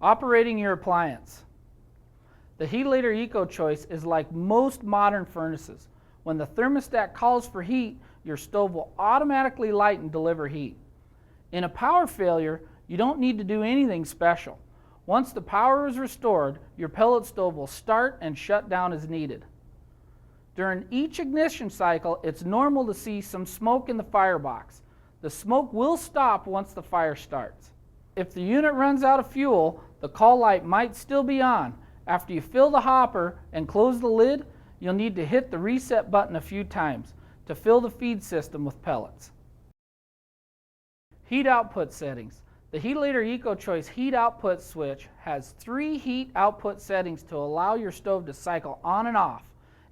Operating your appliance. The Heatilator EcoChoice is like most modern furnaces. When the thermostat calls for heat, your stove will automatically light and deliver heat. In a power failure, you don't need to do anything special. Once the power is restored, your pellet stove will start and shut down as needed. During each ignition cycle, it's normal to see some smoke in the firebox. The smoke will stop once the fire starts. If the unit runs out of fuel, the call light might still be on. After you fill the hopper and close the lid, you'll need to hit the reset button a few times to fill the feed system with pellets. Heat output settings. The Heatilator EcoChoice heat output switch has 3 heat output settings to allow your stove to cycle on and off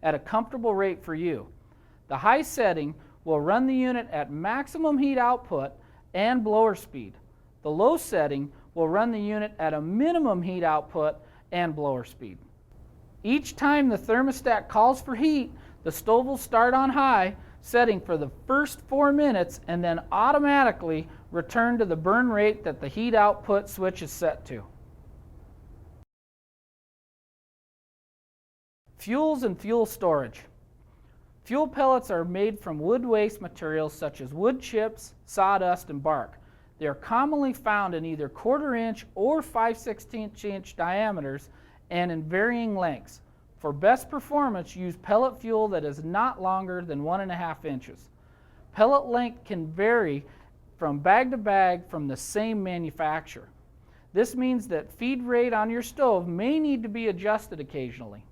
at a comfortable rate for you. The high setting will run the unit at maximum heat output and blower speed. The low setting will run the unit at a minimum heat output and blower speed. Each time the thermostat calls for heat, the stove will start on high setting for the first 4 minutes and then automatically return to the burn rate that the heat output switch is set to. Fuels and fuel storage. Fuel pellets are made from wood waste materials such as wood chips, sawdust, and bark. They are commonly found in either 1/4 inch or 5/16 inch diameters and in varying lengths. For best performance, use pellet fuel that is not longer than 1.5 inches. Pellet length can vary from bag to bag from the same manufacturer. This means that feed rate on your stove may need to be adjusted occasionally.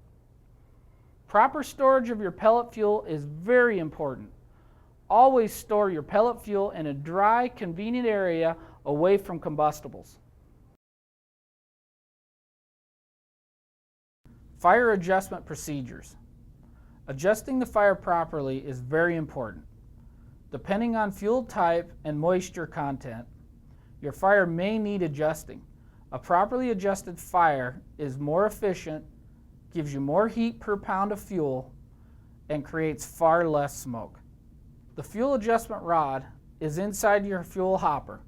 Proper storage of your pellet fuel is very important. Always store your pellet fuel in a dry, convenient area away from combustibles. Fire adjustment procedures. Adjusting the fire properly is very important. Depending on fuel type and moisture content, your fire may need adjusting. A properly adjusted fire is more efficient, gives you more heat per pound of fuel, and creates far less smoke. The fuel adjustment rod is inside your fuel hopper.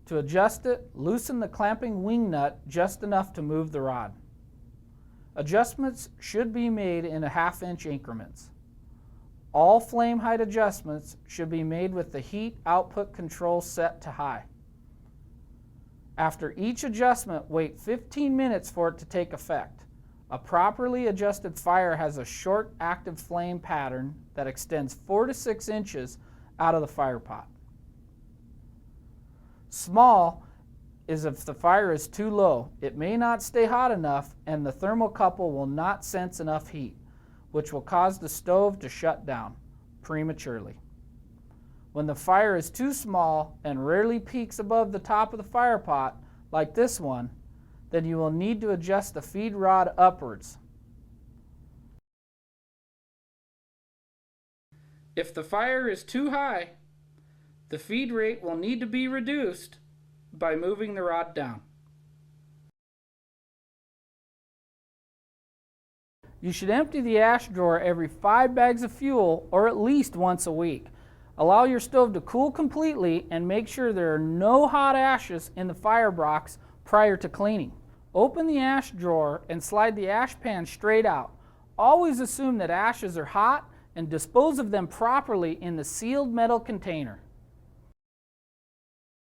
To adjust it, loosen the clamping wing nut just enough to move the rod. Adjustments should be made in 1/2 inch increments. All flame height adjustments should be made with the heat output control set to high. After each adjustment, wait 15 minutes for it to take effect. A properly adjusted fire has a short active flame pattern that extends 4 to 6 inches out of the fire pot. Small is if the fire is too low. It may not stay hot enough and the thermocouple will not sense enough heat, which will cause the stove to shut down prematurely. When the fire is too small and rarely peaks above the top of the fire pot, like this one, then you will need to adjust the feed rod upwards. If the fire is too high, the feed rate will need to be reduced by moving the rod down. You should empty the ash drawer every 5 bags of fuel or at least once a week. Allow your stove to cool completely and make sure there are no hot ashes in the firebox prior to cleaning. Open the ash drawer and slide the ash pan straight out. Always assume that ashes are hot and dispose of them properly in the sealed metal container.